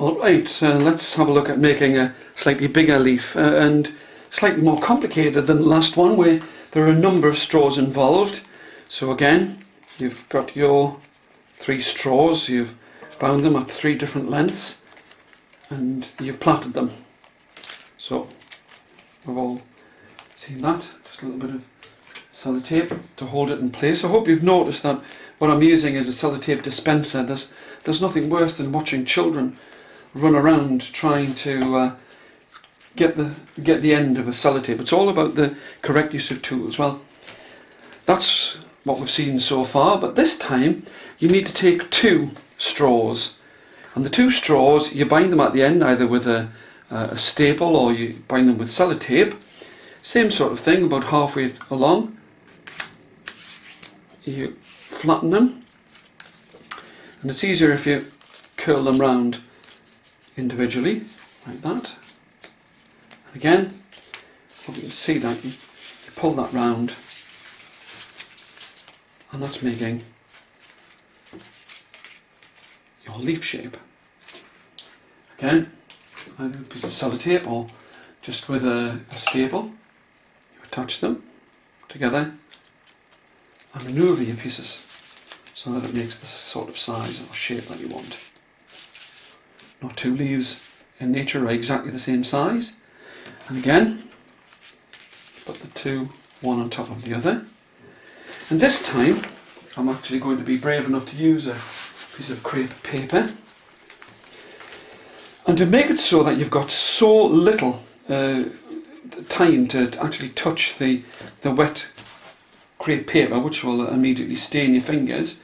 Alright, let's have a look at making a slightly bigger leaf and slightly more complicated than the last one, where there are a number of straws involved. So again, you've got your 3 straws, you've bound them at 3 different lengths and you've plaited them. So we've all seen that, just a little bit of sellotape to hold it in place. I hope you've noticed that what I'm using is a sellotape dispenser. There's nothing worse than watching children run around trying to get the end of a sellotape. It's all about the correct use of tools. Well, that's what we've seen so far, but this time you need to take 2 straws, and the 2 straws, you bind them at the end either with a staple or you bind them with sellotape. Same sort of thing, about halfway along. You flatten them, and it's easier if you curl them round individually, like that. And again, hope you can see that, you pull that round, and that's making your leaf shape. Again, either a piece of sellotape or just with a staple, you attach them together and maneuver your pieces so that it makes the sort of size or shape that you want. Not 2 leaves in nature are exactly the same size. And again, put the 2 one on top of the other. And this time, I'm actually going to be brave enough to use a piece of crepe paper. And to make it so that you've got so little time to actually touch the wet crepe paper, which will immediately stain your fingers,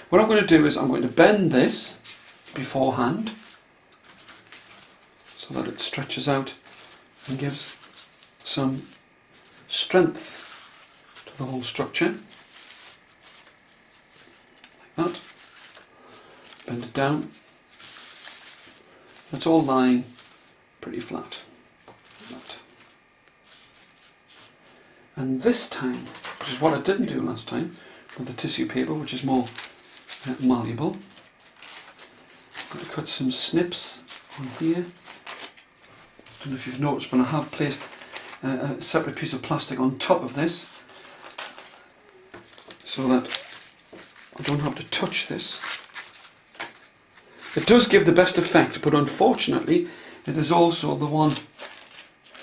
what I'm going to do is I'm going to bend this beforehand so that it stretches out and gives some strength to the whole structure, like that. Bend it down. It's all lying pretty flat, like that. And this time, which is what I didn't do last time with the tissue paper, which is more malleable, I'm going to cut some snips on here. I don't know if you've noticed, but I have placed a separate piece of plastic on top of this so that I don't have to touch this. It does give the best effect, but unfortunately it is also the one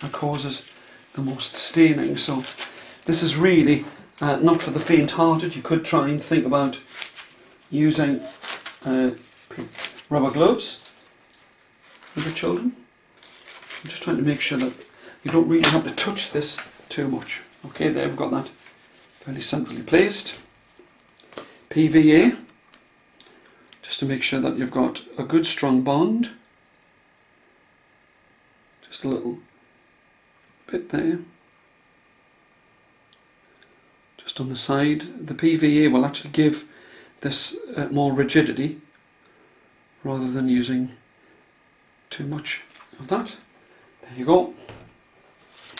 that causes the most staining. So this is really not for the faint-hearted. You could try and think about using rubber gloves with your children. I'm just trying to make sure that you don't really have to touch this too much. Okay, there we've got that fairly centrally placed. PVA, just to make sure that you've got a good strong bond. Just a little bit there. Just on the side. The PVA will actually give this more rigidity rather than using too much of that. There you go.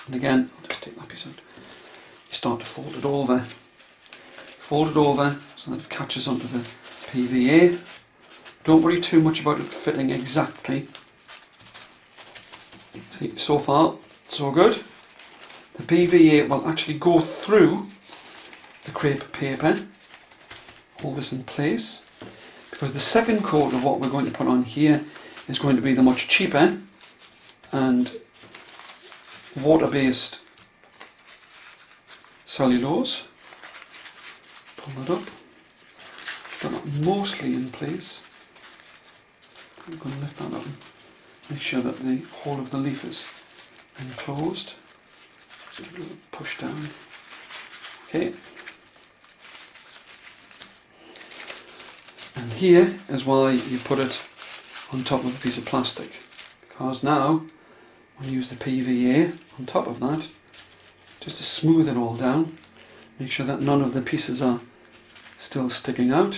And again, I'll just take that piece out. You start to fold it over. Fold it over so that it catches onto the PVA. Don't worry too much about it fitting exactly. See, so far, so good. The PVA will actually go through the crepe paper. Hold this in place, because the second coat of what we're going to put on here is going to be the much cheaper and water-based cellulose. Pull that up. Got that mostly in place. I'm going to lift that up and make sure that the whole of the leaf is enclosed. Just give it a little push down. Okay. And here is why you put it on top of a piece of plastic, because now when you use the PVA on top of that, just to smooth it all down, make sure that none of the pieces are still sticking out.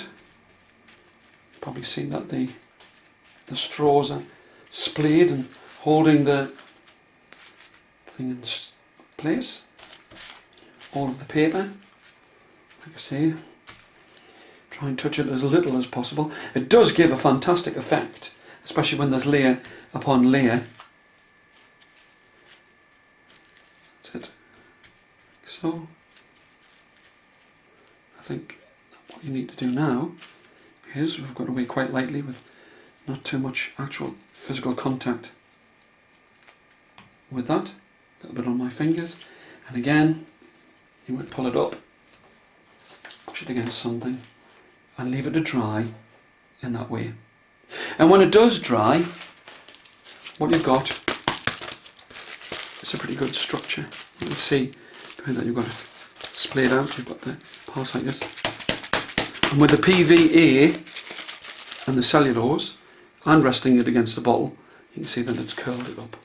You've probably seen that the straws are splayed and holding the thing in place. All of the paper, like I say, try and touch it as little as possible. It does give a fantastic effect, especially when there's layer upon layer. That's it. So I think what you need to do now is, we've got away quite lightly with not too much actual physical contact with that. A little bit on my fingers, and again you would pull it up, push it against something and leave it to dry in that way. And when it does dry, what you've got is a pretty good structure. You can see behind that you've got it splayed out, you've got the parts like this. And with the PVA and the cellulose, and resting it against the bottle, you can see that it's curled it up.